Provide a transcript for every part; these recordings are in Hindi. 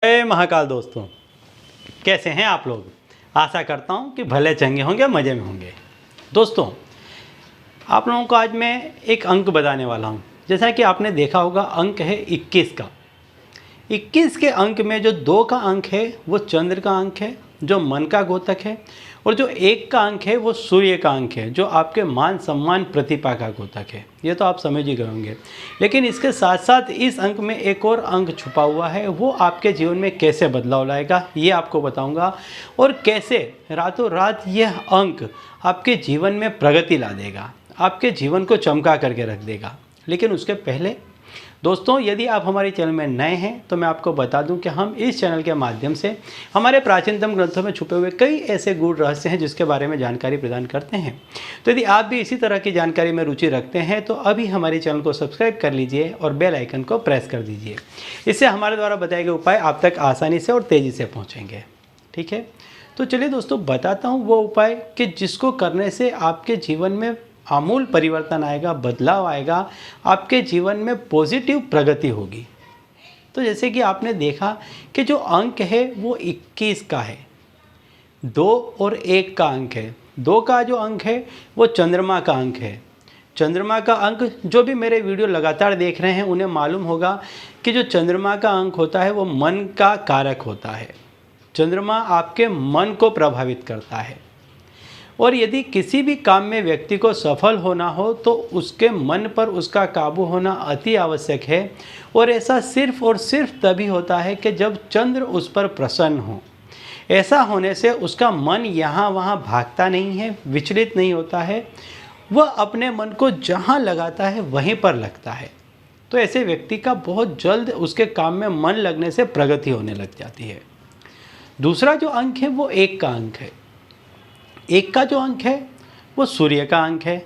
जय महाकाल दोस्तों, कैसे हैं आप लोग। आशा करता हूं कि भले चंगे होंगे, मज़े में होंगे। दोस्तों, आप लोगों को आज मैं एक अंक बताने वाला हूं। जैसा कि आपने देखा होगा, अंक है 21 का। 21 के अंक में जो 2 का अंक है वो चंद्र का अंक है, जो मन का द्योतक है, और जो 1 का अंक है वो सूर्य का अंक है, जो आपके मान सम्मान प्रतिभा का द्योतक है। ये तो आप समझ ही गए होंगे। लेकिन इसके साथ साथ इस अंक में एक और अंक छुपा हुआ है, वो आपके जीवन में कैसे बदलाव लाएगा ये आपको बताऊंगा, और कैसे रातों रात यह अंक आपके जीवन में प्रगति ला देगा, आपके जीवन को चमका करके रख देगा। लेकिन उसके पहले दोस्तों, यदि आप हमारे चैनल में नए हैं तो मैं आपको बता दूं कि हम इस चैनल के माध्यम से हमारे प्राचीनतम ग्रंथों में छुपे हुए कई ऐसे गूढ़ रहस्य हैं जिसके बारे में जानकारी प्रदान करते हैं। तो यदि आप भी इसी तरह की जानकारी में रुचि रखते हैं तो अभी हमारे चैनल को सब्सक्राइब कर लीजिए और बेल आइकन को प्रेस कर दीजिए। इससे हमारे द्वारा बताए गए उपाय आप तक आसानी से और तेज़ी से पहुँचेंगे। ठीक है, तो चलिए दोस्तों, बताता हूँ वो उपाय कि जिसको करने से आपके जीवन में आमूल परिवर्तन आएगा, बदलाव आएगा, आपके जीवन में पॉजिटिव प्रगति होगी। तो जैसे कि आपने देखा कि जो अंक है वो 21 का है, 2 और 1 का अंक है। 2 का जो अंक है वो चंद्रमा का अंक है। चंद्रमा का अंक, जो भी मेरे वीडियो लगातार देख रहे हैं उन्हें मालूम होगा कि जो चंद्रमा का अंक होता है वो मन का कारक होता है। चंद्रमा आपके मन को प्रभावित करता है, और यदि किसी भी काम में व्यक्ति को सफल होना हो तो उसके मन पर उसका काबू होना अति आवश्यक है। और ऐसा सिर्फ और सिर्फ तभी होता है कि जब चंद्र उस पर प्रसन्न हो। ऐसा होने से उसका मन यहाँ वहाँ भागता नहीं है, विचलित नहीं होता है, वह अपने मन को जहाँ लगाता है वहीं पर लगता है। तो ऐसे व्यक्ति का बहुत जल्द उसके काम में मन लगने से प्रगति होने लग जाती है। दूसरा जो अंक है वो 1 का अंक है। 1 का जो अंक है वो सूर्य का अंक है।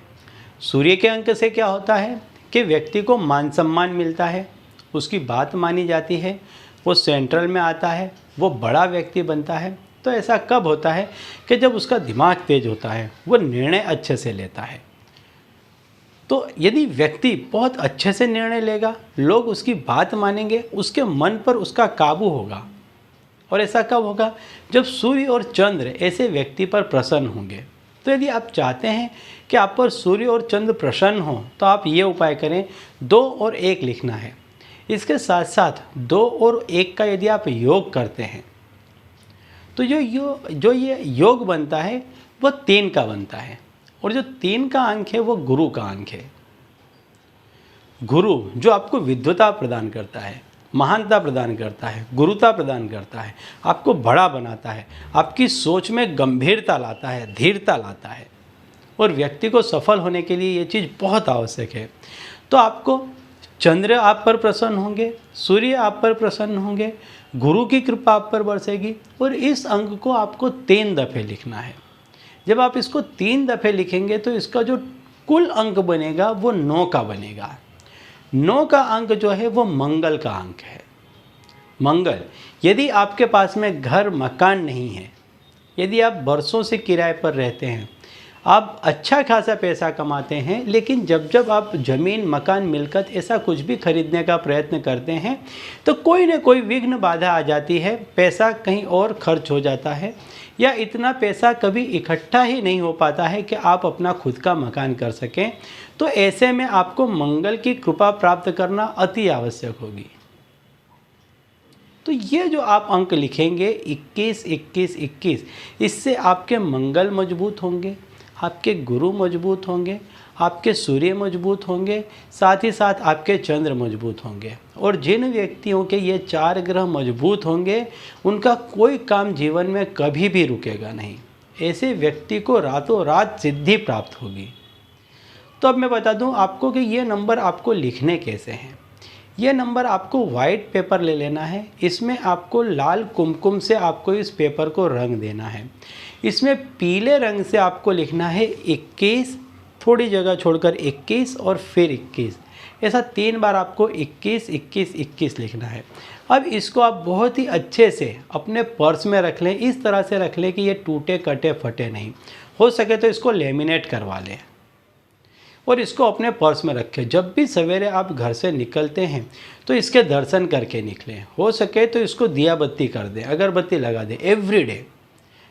सूर्य के अंक से क्या होता है कि व्यक्ति को मान सम्मान मिलता है, उसकी बात मानी जाती है, वो सेंट्रल में आता है, वो बड़ा व्यक्ति बनता है। तो ऐसा कब होता है कि जब उसका दिमाग तेज होता है, वो निर्णय अच्छे से लेता है। तो यदि व्यक्ति बहुत अच्छे से निर्णय लेगा, लोग उसकी बात मानेंगे, उसके मन पर उसका काबू होगा। और ऐसा कब होगा? जब सूर्य और चंद्र ऐसे व्यक्ति पर प्रसन्न होंगे। तो यदि आप चाहते हैं कि आप पर सूर्य और चंद्र प्रसन्न हो तो आप ये उपाय करें, 2 और 1 लिखना है। इसके साथ साथ 2 और 1 का यदि आप योग करते हैं तो जो ये योग बनता है वो 3 का बनता है, और जो 3 का अंक है वो गुरु का अंक है। गुरु जो आपको विद्वता प्रदान करता है, महानता प्रदान करता है, गुरुता प्रदान करता है, आपको बड़ा बनाता है, आपकी सोच में गंभीरता लाता है, धीरता लाता है, और व्यक्ति को सफल होने के लिए ये चीज़ बहुत आवश्यक है। तो आपको चंद्र आप पर प्रसन्न होंगे, सूर्य आप पर प्रसन्न होंगे, गुरु की कृपा आप पर बरसेगी। और इस अंक को आपको 3 दफ़े लिखना है। जब आप इसको 3 दफ़े लिखेंगे तो इसका जो कुल अंक बनेगा वो 9 का बनेगा। 9 का अंक जो है वो मंगल का अंक है। मंगल, यदि आपके पास में घर मकान नहीं है, यदि आप बरसों से किराए पर रहते हैं, आप अच्छा खासा पैसा कमाते हैं, लेकिन जब जब आप ज़मीन, मकान, मिलकत ऐसा कुछ भी खरीदने का प्रयत्न करते हैं तो कोई ना कोई विघ्न बाधा आ जाती है, पैसा कहीं और खर्च हो जाता है, या इतना पैसा कभी इकट्ठा ही नहीं हो पाता है कि आप अपना खुद का मकान कर सकें। तो ऐसे में आपको मंगल की कृपा प्राप्त करना अति आवश्यक होगी। तो ये जो आप अंक लिखेंगे 21, 21, 21, इससे आपके मंगल मजबूत होंगे, आपके गुरु मजबूत होंगे, आपके सूर्य मजबूत होंगे, साथ ही साथ आपके चंद्र मजबूत होंगे। और जिन व्यक्तियों के ये 4 ग्रह मजबूत होंगे उनका कोई काम जीवन में कभी भी रुकेगा नहीं। ऐसे व्यक्ति को रातों रात सिद्धि प्राप्त होगी। तो अब मैं बता दूं आपको कि ये नंबर आपको लिखने कैसे हैं। ये नंबर आपको वाइट पेपर ले लेना है, इसमें आपको लाल कुमकुम से आपको इस पेपर को रंग देना है। इसमें पीले रंग से आपको लिखना है 21, थोड़ी जगह छोड़कर 21 और फिर 21, ऐसा 3 बार आपको 21, 21, 21 लिखना है। अब इसको आप बहुत ही अच्छे से अपने पर्स में रख लें, इस तरह से रख लें कि ये टूटे कटे फटे नहीं। हो सके तो इसको लेमिनेट करवा लें। और इसको अपने पर्स में रखें। जब भी सवेरे आप घर से निकलते हैं तो इसके दर्शन करके निकलें। हो सके तो इसको दिया बत्ती कर दें, अगरबत्ती लगा दें एवरी डे।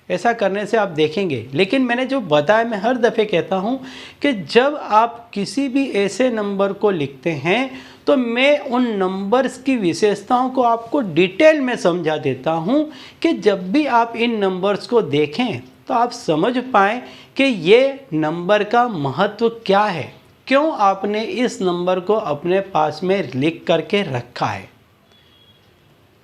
ऐसा करने से आप देखेंगे। लेकिन मैंने जो बताया, मैं हर दफ़े कहता हूँ कि जब आप किसी भी ऐसे नंबर को लिखते हैं तो मैं उन नंबर्स की विशेषताओं को आपको डिटेल में समझा देता हूँ कि जब भी आप इन नंबर्स को देखें तो आप समझ पाएँ कि ये नंबर का महत्व क्या है, क्यों आपने इस नंबर को अपने पास में लिख करके रखा है।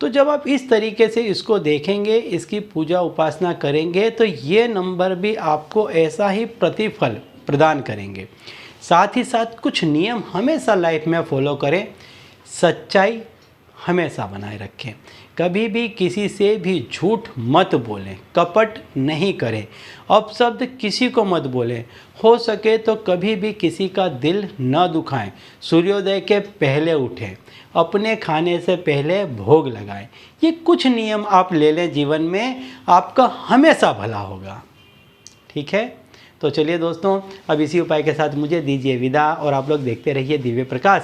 तो जब आप इस तरीके से इसको देखेंगे, इसकी पूजा उपासना करेंगे, तो ये नंबर भी आपको ऐसा ही प्रतिफल प्रदान करेंगे। साथ ही साथ कुछ नियम हमेशा लाइफ में फॉलो करें। सच्चाई हमेशा बनाए रखें, कभी भी किसी से भी झूठ मत बोलें, कपट नहीं करें, अपशब्द किसी को मत बोलें। हो सके तो कभी भी किसी का दिल न दुखाएं, सूर्योदय के पहले उठें, अपने खाने से पहले भोग लगाएं। ये कुछ नियम आप ले लें जीवन में, आपका हमेशा भला होगा। ठीक है, तो चलिए दोस्तों, अब इसी उपाय के साथ मुझे दीजिए विदा और आप लोग देखते रहिए दिव्य प्रकाश।